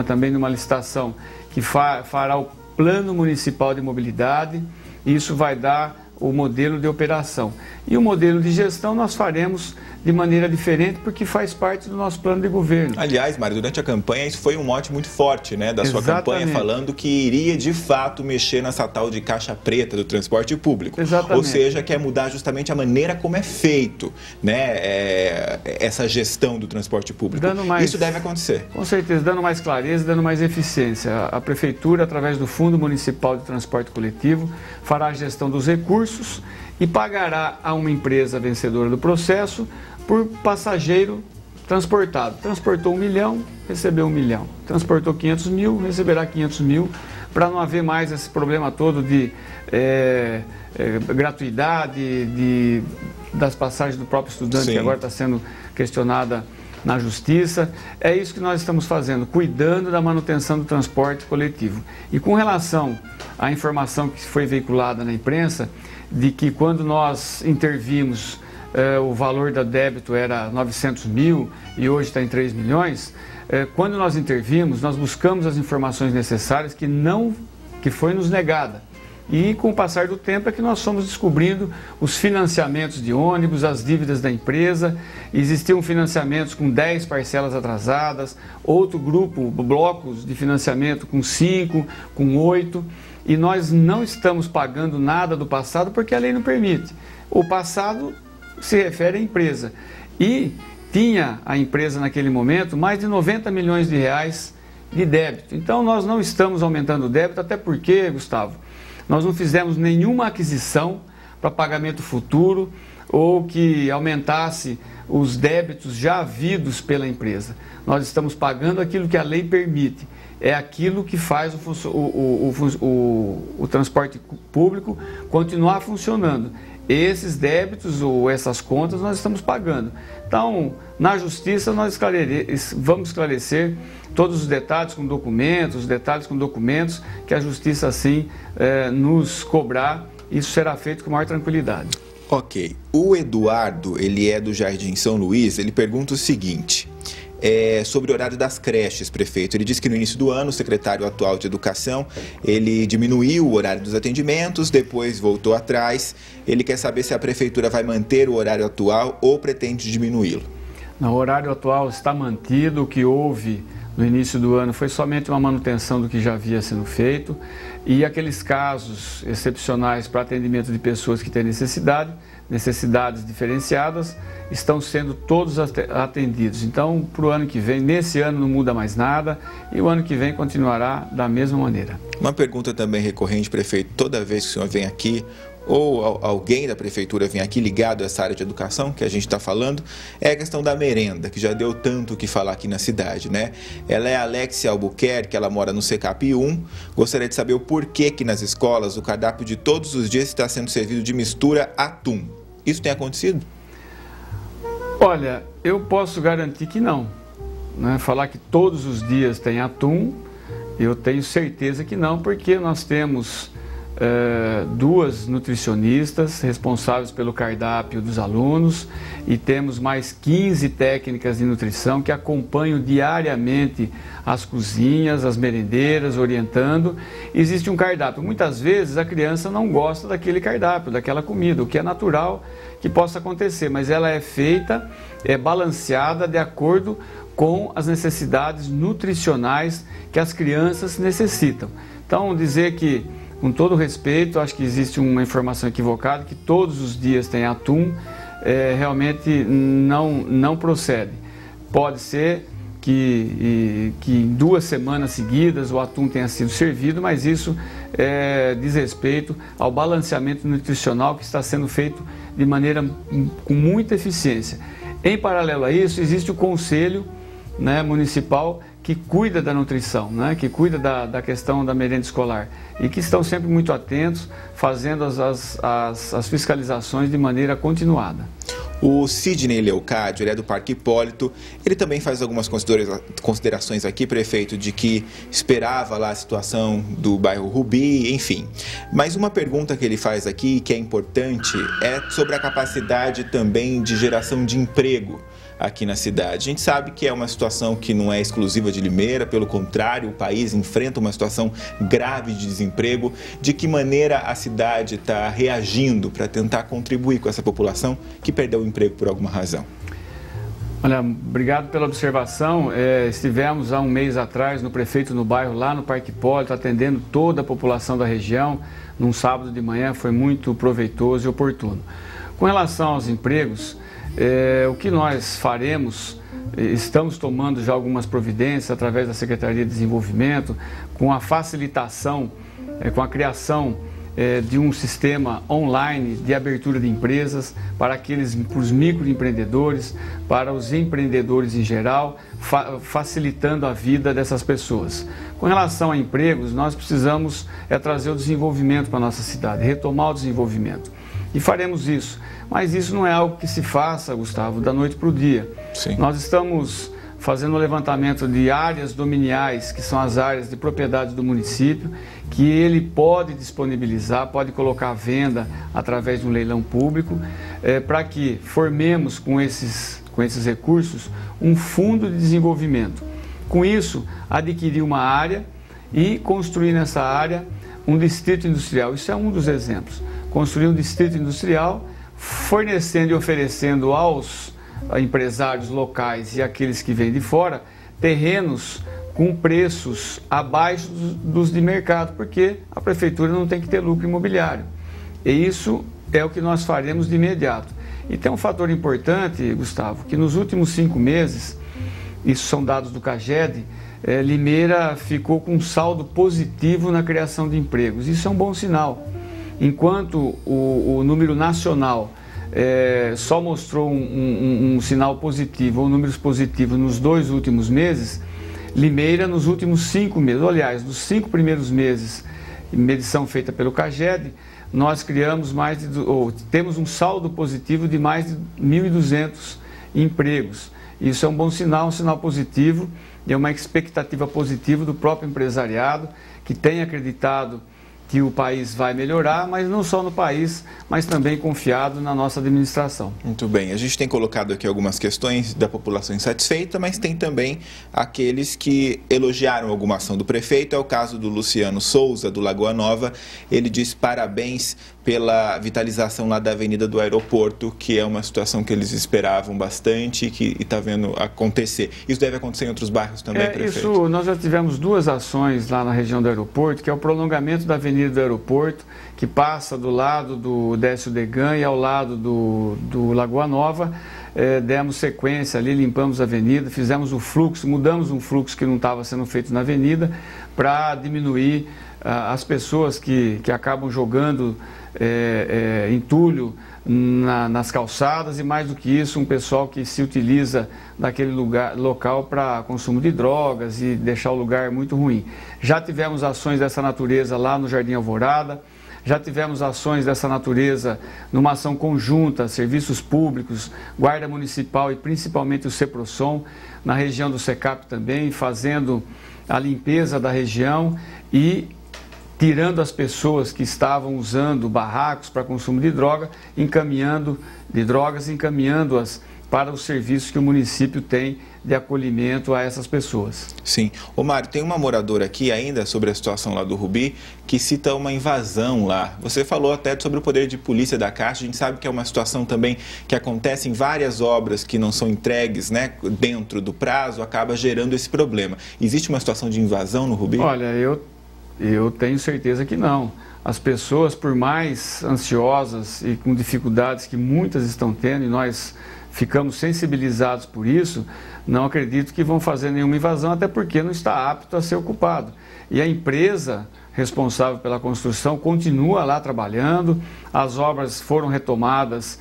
também de uma licitação que fará o Plano Municipal de Mobilidade. Isso vai dar o modelo de operação. E o modelo de gestão nós faremos de maneira diferente, porque faz parte do nosso plano de governo. Aliás, Mário, durante a campanha isso foi um mote muito forte, né, da sua campanha, falando que iria de fato mexer nessa tal de caixa preta do transporte público. Exatamente. Ou seja, quer mudar justamente a maneira como é feito, né, essa gestão do transporte público. Isso deve acontecer. Com certeza, dando mais clareza, dando mais eficiência. A Prefeitura, através do Fundo Municipal de Transporte Coletivo, fará a gestão dos recursos e pagará a uma empresa vencedora do processo por passageiro transportado. Transportou 1 milhão, recebeu 1 milhão. Transportou 500 mil, receberá 500 mil, para não haver mais esse problema todo de gratuidade das passagens do próprio estudante, Sim. que agora está sendo questionada na Justiça. É isso que nós estamos fazendo, cuidando da manutenção do transporte coletivo. E com relação à informação que foi veiculada na imprensa, de que quando nós intervimos, o valor da débito era 900 mil e hoje está em 3 milhões, quando nós intervimos, nós buscamos as informações necessárias que foi nos negada. E com o passar do tempo é que nós fomos descobrindo os financiamentos de ônibus, as dívidas da empresa. Existiam financiamentos com 10 parcelas atrasadas, outro grupo, blocos de financiamento com 5, com 8, e nós não estamos pagando nada do passado porque a lei não permite. O passado se refere à empresa. E tinha a empresa naquele momento mais de 90 milhões de reais de débito. Então nós não estamos aumentando o débito, até porque, Gustavo, nós não fizemos nenhuma aquisição para pagamento futuro ou que aumentasse os débitos já havidos pela empresa. Nós estamos pagando aquilo que a lei permite. É aquilo que faz o transporte público continuar funcionando. Esses débitos ou essas contas nós estamos pagando. Então, na Justiça, nós vamos esclarecer todos os detalhes com documentos, que a Justiça, assim, nos cobrar. Isso será feito com maior tranquilidade. Ok. O Eduardo, ele é do Jardim São Luís, ele pergunta o seguinte... sobre o horário das creches, prefeito. Ele disse que no início do ano o secretário atual de Educação, ele diminuiu o horário dos atendimentos, depois voltou atrás. Ele quer saber se a prefeitura vai manter o horário atual ou pretende diminuí-lo. O horário atual está mantido. O que houve no início do ano foi somente uma manutenção do que já havia sendo feito, e aqueles casos excepcionais para atendimento de pessoas que têm necessidades diferenciadas, estão sendo todos atendidos. Então, para o ano que vem, nesse ano não muda mais nada, e o ano que vem continuará da mesma maneira. Uma pergunta também recorrente, prefeito, toda vez que o senhor vem aqui, ou alguém da prefeitura vem aqui ligado a essa área de educação que a gente está falando, é a questão da merenda, que já deu tanto o que falar aqui na cidade, né? Ela é a Alexia Albuquerque, ela mora no CECAP 1. Gostaria de saber o porquê que nas escolas o cardápio de todos os dias está sendo servido de mistura atum. Isso tem acontecido? Olha, eu posso garantir que não. Falar que todos os dias tem atum, eu tenho certeza que não, porque nós temos 2 nutricionistas responsáveis pelo cardápio dos alunos e temos mais 15 técnicas de nutrição que acompanham diariamente as cozinhas, as merendeiras, orientando. Existe um cardápio. Muitas vezes a criança não gosta daquele cardápio, daquela comida, o que é natural que possa acontecer, mas ela é feita, é balanceada de acordo com as necessidades nutricionais que as crianças necessitam. Então, dizer que Com todo respeito, acho que existe uma informação equivocada, que todos os dias tem atum, realmente não procede. Pode ser que em 2 semanas seguidas o atum tenha sido servido, mas isso diz respeito ao balanceamento nutricional que está sendo feito de maneira com muita eficiência. Em paralelo a isso, existe o Conselho, né, Municipal que cuida da nutrição, né, que cuida da questão da merenda escolar e que estão sempre muito atentos, fazendo as fiscalizações de maneira continuada. O Sidney Leocádio, ele é do Parque Hipólito, ele também faz algumas considerações aqui, prefeito, de que esperava lá a situação do bairro Rubi, enfim. Mas uma pergunta que ele faz aqui, que é importante, é sobre a capacidade também de geração de emprego aqui na cidade. A gente sabe que é uma situação que não é exclusiva de Limeira, pelo contrário, o país enfrenta uma situação grave de desemprego. De que maneira a cidade está reagindo para tentar contribuir com essa população que perdeu o emprego por alguma razão? Olha, obrigado pela observação. Estivemos há um mês atrás no prefeito no bairro, lá no Parque Hipólito, atendendo toda a população da região. Num sábado de manhã foi muito proveitoso e oportuno. Com relação aos empregos, o que nós faremos, estamos tomando já algumas providências através da Secretaria de Desenvolvimento, com a facilitação, com a criação de um sistema online de abertura de empresas para os microempreendedores, para os empreendedores em geral, facilitando a vida dessas pessoas. Com relação a empregos, nós precisamos trazer o desenvolvimento para a nossa cidade, retomar o desenvolvimento. E faremos isso. Mas isso não é algo que se faça, Gustavo, da noite para o dia. Sim. Nós estamos fazendo um levantamento de áreas dominiais, que são as áreas de propriedade do município, que ele pode disponibilizar, pode colocar à venda através de um leilão público, para que formemos com esses recursos um fundo de desenvolvimento. Com isso, adquirir uma área e construir nessa área um distrito industrial. Isso é um dos exemplos. Construir um distrito industrial, fornecendo e oferecendo aos empresários locais e aqueles que vêm de fora terrenos com preços abaixo dos de mercado, porque a prefeitura não tem que ter lucro imobiliário. E isso é o que nós faremos de imediato. E tem um fator importante, Gustavo, que nos últimos 5 meses, isso são dados do CAGED, Limeira ficou com um saldo positivo na criação de empregos. Isso é um bom sinal. Enquanto o número nacional só mostrou um sinal positivo ou números positivos nos 2 últimos meses, Limeira nos últimos 5 meses, aliás, nos 5 primeiros meses, medição feita pelo CAGED, nós criamos temos um saldo positivo de mais de 1.200 empregos. Isso é um bom sinal, um sinal positivo, e é uma expectativa positiva do próprio empresariado, que tem acreditado que o país vai melhorar, mas não só no país, mas também confiado na nossa administração. Muito bem, a gente tem colocado aqui algumas questões da população insatisfeita, mas tem também aqueles que elogiaram alguma ação do prefeito. É o caso do Luciano Souza, do Lagoa Nova. Ele diz parabéns pela vitalização lá da Avenida do Aeroporto, que é uma situação que eles esperavam bastante e que está vendo acontecer. Isso deve acontecer em outros bairros também, prefeito? Isso, nós já tivemos 2 ações lá na região do aeroporto, que é o prolongamento da Avenida do Aeroporto, que passa do lado do Décio Degan e ao lado do Lagoa Nova. Demos sequência ali, limpamos a avenida, fizemos o fluxo, mudamos um fluxo que não estava sendo feito na avenida para diminuir as pessoas que acabam jogando entulho nas calçadas e, mais do que isso, um pessoal que se utiliza daquele local para consumo de drogas e deixar o lugar muito ruim. Já tivemos ações dessa natureza lá no Jardim Alvorada, já tivemos ações dessa natureza numa ação conjunta, serviços públicos, Guarda Municipal e principalmente o CEPROSOM, na região do SECAP também, fazendo a limpeza da região e tirando as pessoas que estavam usando barracos para consumo de drogas, encaminhando-as para os serviços que o município tem de acolhimento a essas pessoas. Sim. Ô Mário, tem uma moradora aqui ainda sobre a situação lá do Rubi que cita uma invasão lá. Você falou até sobre o poder de polícia da Caixa. A gente sabe que é uma situação também que acontece em várias obras que não são entregues, né, dentro do prazo, acaba gerando esse problema. Existe uma situação de invasão no Rubi? Olha, eu tenho certeza que não. as pessoas, por mais ansiosas e com dificuldades que muitas estão tendo, e nós ficamos sensibilizados por isso, não acredito que vão fazer nenhuma invasão, até porque não está apto a ser ocupado. E a empresa responsável pela construção continua lá trabalhando, as obras foram retomadas,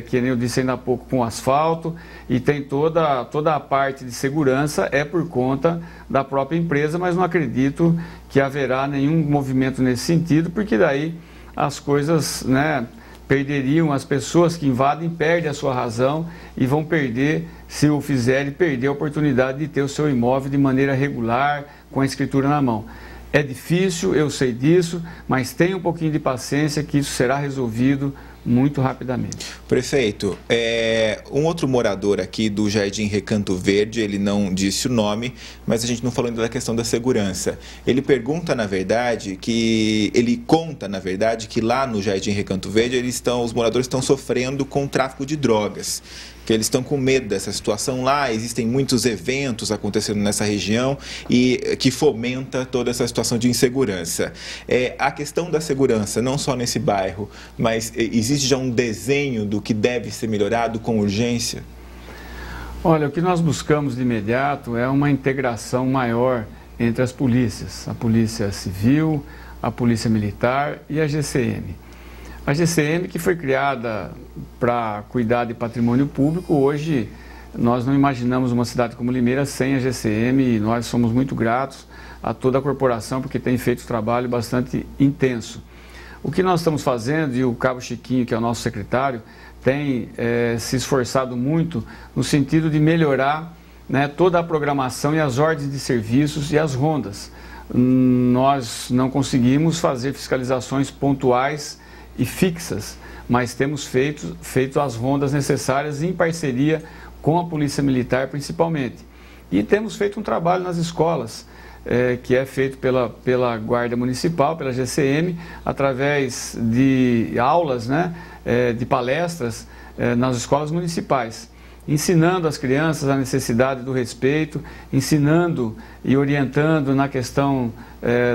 que nem eu disse ainda há pouco, com asfalto, e tem toda a parte de segurança é por conta da própria empresa, mas não acredito que haverá nenhum movimento nesse sentido, porque daí as coisas, né, perderiam, as pessoas que invadem perdem a sua razão e vão perder, se o fizerem, perder a oportunidade de ter o seu imóvel de maneira regular, com a escritura na mão. É difícil, eu sei disso, mas tenha um pouquinho de paciência que isso será resolvido muito rapidamente. Prefeito, um outro morador aqui do Jardim Recanto Verde, ele não disse o nome, mas a gente não falou ainda da questão da segurança. Ele pergunta, na verdade, ele conta, na verdade, que lá no Jardim Recanto Verde os moradores estão sofrendo com o tráfico de drogas, que eles estão com medo dessa situação lá, existem muitos eventos acontecendo nessa região e que fomenta toda essa situação de insegurança. A questão da segurança, não só nesse bairro, mas existe já um desenho do que deve ser melhorado com urgência? Olha, o que nós buscamos de imediato é uma integração maior entre as polícias, a Polícia Civil, a Polícia Militar e a GCM. A GCM, que foi criada para cuidar de patrimônio público, hoje nós não imaginamos uma cidade como Limeira sem a GCM e nós somos muito gratos a toda a corporação porque tem feito um trabalho bastante intenso. O que nós estamos fazendo, e o Cabo Chiquinho, que é o nosso secretário, tem se esforçado muito no sentido de melhorar, né, toda a programação e as ordens de serviços e as rondas. Nós não conseguimos fazer fiscalizações pontuais e fixas, mas temos feito as rondas necessárias em parceria com a Polícia Militar principalmente. E temos feito um trabalho nas escolas, que é feito pela Guarda Municipal, pela GCM, através de aulas, né, de palestras nas escolas municipais, ensinando as crianças a necessidade do respeito, ensinando e orientando na questão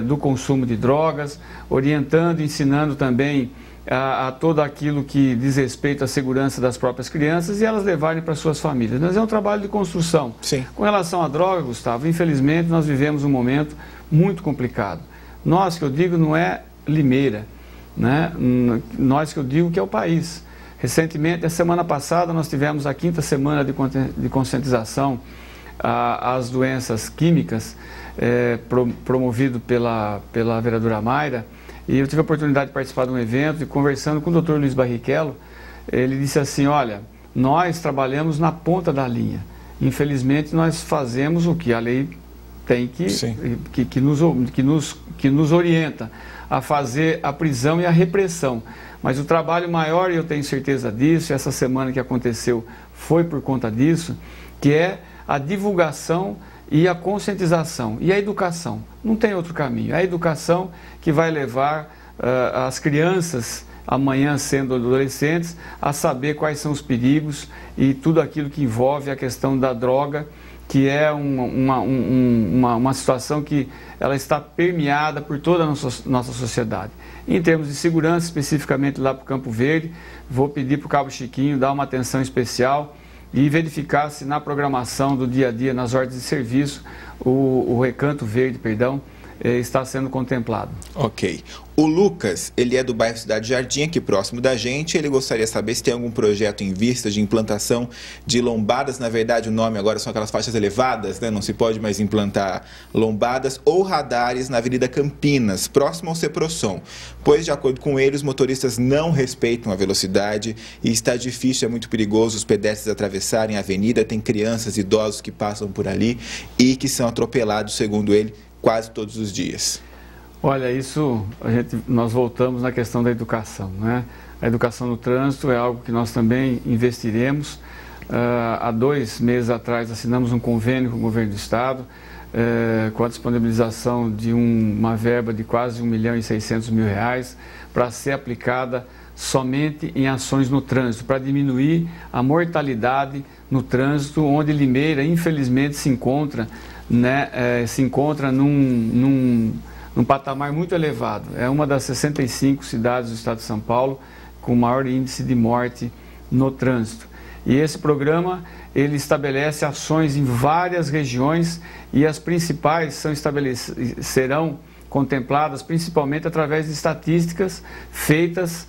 do consumo de drogas, orientando e ensinando também a todo aquilo que diz respeito à segurança das próprias crianças e elas levarem para suas famílias. Mas é um trabalho de construção. Sim. Com relação à droga, Gustavo, infelizmente nós vivemos um momento muito complicado. Nós, que eu digo, não é Limeira, né? Nós, que eu digo, que é o país. Recentemente, a semana passada, nós tivemos a 5ª semana de conscientização às doenças químicas, promovido pela vereadora Mayra. E eu tive a oportunidade de participar de um evento e conversando com o Dr. Luiz Barrichello, ele disse assim, olha, nós trabalhamos na ponta da linha. Infelizmente, nós fazemos o que a lei tem que nos orienta a fazer a prisão e a repressão. Mas o trabalho maior, e eu tenho certeza disso, essa semana que aconteceu foi por conta disso, que é a divulgação e a conscientização e a educação. Não tem outro caminho. A educação que vai levar as crianças, amanhã sendo adolescentes, a saber quais são os perigos e tudo aquilo que envolve a questão da droga, que é uma situação que ela está permeada por toda a nossa sociedade. Em termos de segurança, especificamente lá para o Campo Verde, vou pedir para o Cabo Chiquinho dar uma atenção especial e verificar se na programação do dia a dia, nas ordens de serviço, o Recanto Verde, está sendo contemplado. Ok. O Lucas, ele é do bairro Cidade Jardim, aqui próximo da gente. Ele gostaria de saber se tem algum projeto em vista de implantação de lombadas. Na verdade, o nome agora são aquelas faixas elevadas, né? Não se pode mais implantar lombadas ou radares na Avenida Campinas, próximo ao Ceprosom. Pois, de acordo com ele, os motoristas não respeitam a velocidade e está difícil, é muito perigoso os pedestres atravessarem a avenida. Tem crianças e idosos que passam por ali e que são atropelados, segundo ele, quase todos os dias. Olha, nós voltamos na questão da educação, né? A educação no trânsito é algo que nós também investiremos. Há 2 meses atrás assinamos um convênio com o governo do estado, com a disponibilização de uma verba de quase R$1.600.000 para ser aplicada somente em ações no trânsito, para diminuir a mortalidade no trânsito, onde Limeira, infelizmente, se encontra, né, num patamar muito elevado. É uma das 65 cidades do estado de São Paulo com maior índice de morte no trânsito. E esse programa, ele estabelece ações em várias regiões e as principais serão contempladas principalmente através de estatísticas feitas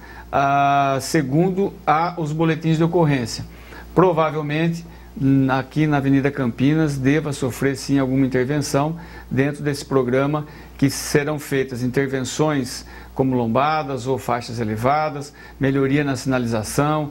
segundo os boletins de ocorrência. Provavelmente, aqui na Avenida Campinas, deva sofrer sim alguma intervenção dentro desse programa, que serão feitas intervenções como lombadas ou faixas elevadas, melhoria na sinalização,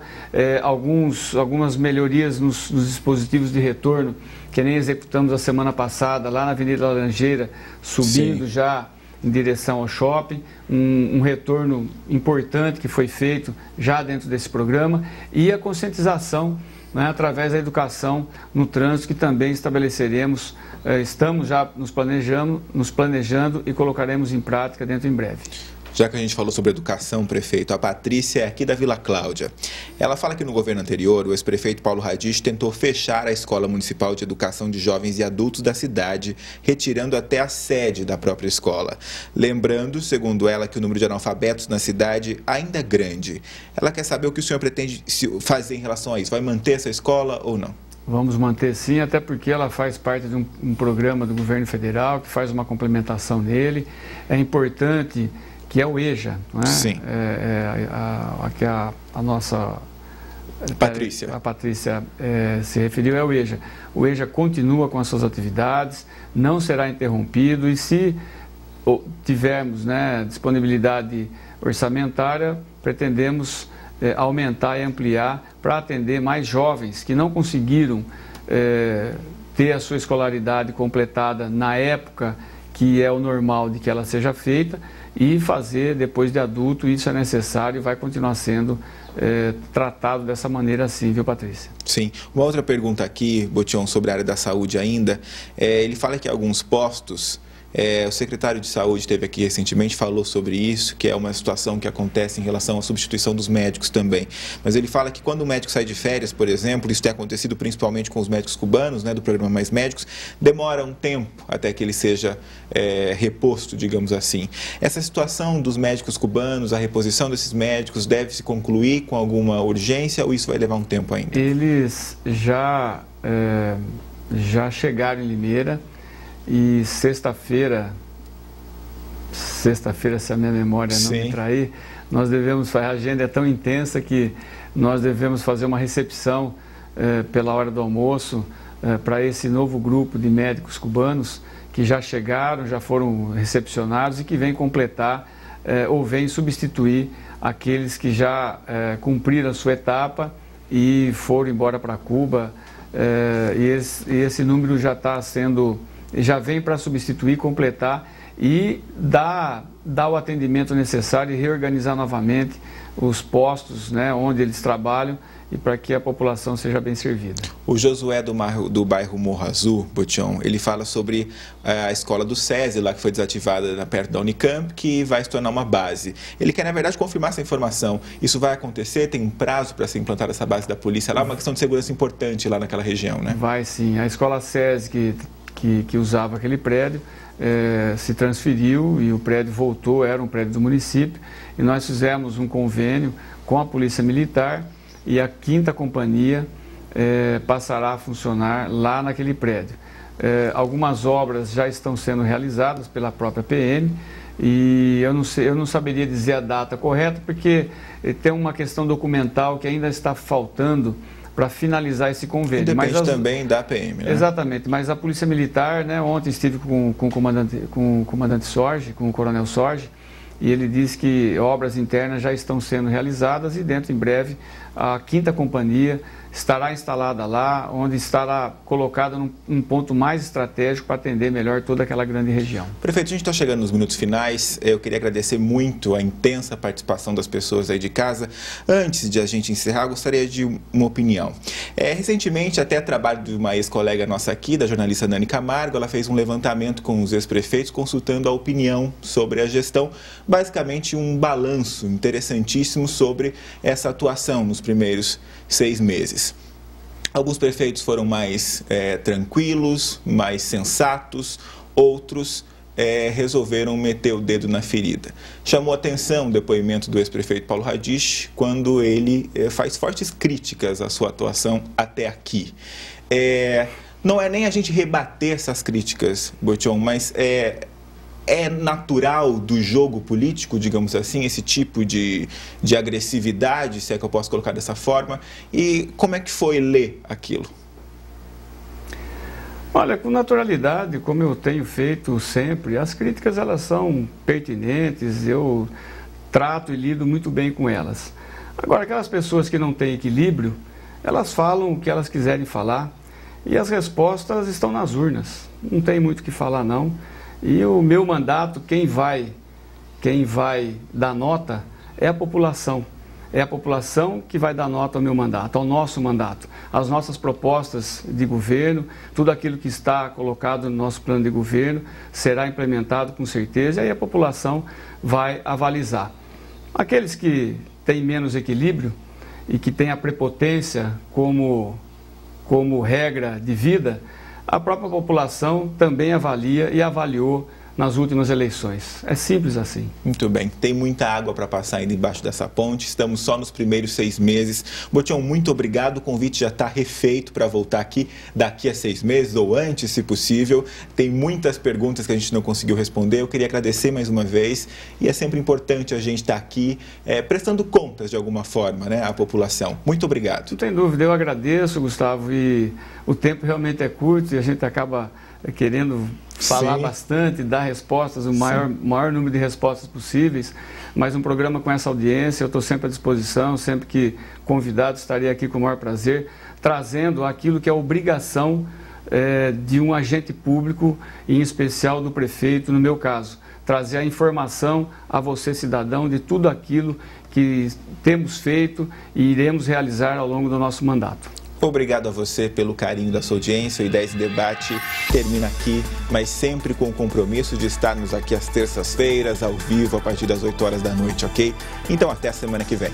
algumas melhorias nos dispositivos de retorno, que nem executamos a semana passada lá na Avenida Laranjeira, subindo já em direção ao shopping, um retorno importante que foi feito já dentro desse programa, e a conscientização, né, através da educação no trânsito, que também estabeleceremos, estamos já nos planejando e colocaremos em prática dentro em breve. Já que a gente falou sobre educação, prefeito, a Patrícia é aqui da Vila Cláudia. Ela fala que no governo anterior, o ex-prefeito Paulo Radich tentou fechar a Escola Municipal de Educação de Jovens e Adultos da cidade, retirando até a sede da própria escola. Lembrando, segundo ela, que o número de analfabetos na cidade ainda é grande. Ela quer saber o que o senhor pretende fazer em relação a isso. Vai manter essa escola ou não? Vamos manter sim, até porque ela faz parte de um programa do governo federal, que faz uma complementação nele. É importante que é o EJA, não é? Sim. A nossa Patrícia. A Patrícia se referiu, é o EJA. O EJA continua com as suas atividades, não será interrompido, e se tivermos, né, disponibilidade orçamentária, pretendemos aumentar e ampliar para atender mais jovens que não conseguiram ter a sua escolaridade completada na época que é o normal de que ela seja feita, e fazer depois de adulto. Isso é necessário e vai continuar sendo tratado dessa maneira assim, viu, Patrícia? Sim. Uma outra pergunta aqui, Botion, sobre a área da saúde ainda. Ele fala que alguns postos, o secretário de Saúde esteve aqui recentemente, falou sobre isso, que é uma situação que acontece em relação à substituição dos médicos também. Mas ele fala que quando o médico sai de férias, por exemplo, isso tem acontecido principalmente com os médicos cubanos, né, do programa Mais Médicos, demora um tempo até que ele seja reposto, digamos assim. Essa situação dos médicos cubanos, a reposição desses médicos, deve se concluir com alguma urgência ou isso vai levar um tempo ainda? Eles já chegaram em Limeira. E sexta-feira, se a minha memória não me trair, nós devemos, a agenda é tão intensa que nós devemos fazer uma recepção pela hora do almoço para esse novo grupo de médicos cubanos que já chegaram, já foram recepcionados e que vêm completar ou vêm substituir aqueles que já cumpriram a sua etapa e foram embora para Cuba. E esse número já está sendo... já vem para substituir, completar e dar o atendimento necessário e reorganizar novamente os postos, né, onde eles trabalham, e para que a população seja bem servida. O Josué do bairro Morro Azul, Botion, ele fala sobre a escola do SESI, lá que foi desativada perto da Unicamp, que vai se tornar uma base. Ele quer, na verdade, confirmar essa informação. Isso vai acontecer? Tem um prazo para ser implantada essa base da polícia lá? Uma questão de segurança importante lá naquela região, né? Vai sim. A escola SESI, que usava aquele prédio, se transferiu e o prédio voltou, era um prédio do município, e nós fizemos um convênio com a Polícia Militar e a 5ª Companhia passará a funcionar lá naquele prédio. Algumas obras já estão sendo realizadas pela própria PM e eu não saberia dizer a data correta, porque tem uma questão documental que ainda está faltando para finalizar esse convênio. Depende também da PM, né? Exatamente, mas a Polícia Militar, né, ontem estive com o comandante Sorge, com o coronel Sorge, e ele disse que obras internas já estão sendo realizadas e dentro, em breve, a 5ª Companhia estará instalada lá, onde estará colocada num ponto mais estratégico para atender melhor toda aquela grande região. Prefeito, a gente está chegando nos minutos finais. Eu queria agradecer muito a intensa participação das pessoas aí de casa. Antes de a gente encerrar, gostaria de uma opinião. Recentemente, até trabalho de uma ex-colega nossa aqui, da jornalista Nani Camargo, ela fez um levantamento com os ex-prefeitos, consultando a opinião sobre a gestão, basicamente um balanço interessantíssimo sobre essa atuação nos primeiros 6 meses. Alguns prefeitos foram mais tranquilos, mais sensatos, outros resolveram meter o dedo na ferida. Chamou atenção o depoimento do ex-prefeito Paulo Radisch quando ele faz fortes críticas à sua atuação até aqui. Não é nem a gente rebater essas críticas, Botion, mas é natural do jogo político, digamos assim, esse tipo de agressividade, se é que eu posso colocar dessa forma, e como é que foi ler aquilo? Olha, com naturalidade, como eu tenho feito sempre, as críticas elas são pertinentes, eu trato e lido muito bem com elas. Agora, aquelas pessoas que não têm equilíbrio, elas falam o que elas quiserem falar e as respostas estão nas urnas, não tem muito o que falar não. E o meu mandato, quem vai dar nota é a população. É a população que vai dar nota ao meu mandato, ao nosso mandato, às nossas propostas de governo, tudo aquilo que está colocado no nosso plano de governo será implementado com certeza e aí a população vai avalizar. Aqueles que têm menos equilíbrio e que têm a prepotência como regra de vida, a própria população também avalia e avaliou nas últimas eleições. É simples assim. Muito bem. Tem muita água para passar ainda embaixo dessa ponte. Estamos só nos primeiros 6 meses. Botion, muito obrigado. O convite já está refeito para voltar aqui daqui a 6 meses ou antes, se possível. Tem muitas perguntas que a gente não conseguiu responder. Eu queria agradecer mais uma vez. E é sempre importante a gente estar aqui prestando contas de alguma forma, né, à população. Muito obrigado. Não tem dúvida. Eu agradeço, Gustavo. E o tempo realmente é curto e a gente acaba querendo falar bastante, dar respostas, o maior número de respostas possíveis, mas um programa com essa audiência, eu estou sempre à disposição, sempre que convidado estarei aqui com o maior prazer, trazendo aquilo que é obrigação de um agente público, em especial do prefeito, no meu caso, trazer a informação a você, cidadão, de tudo aquilo que temos feito e iremos realizar ao longo do nosso mandato. Obrigado a você pelo carinho da sua audiência. O Ideias em Debate termina aqui, mas sempre com o compromisso de estarmos aqui às terças-feiras, ao vivo, a partir das 8 horas da noite, ok? Então até a semana que vem.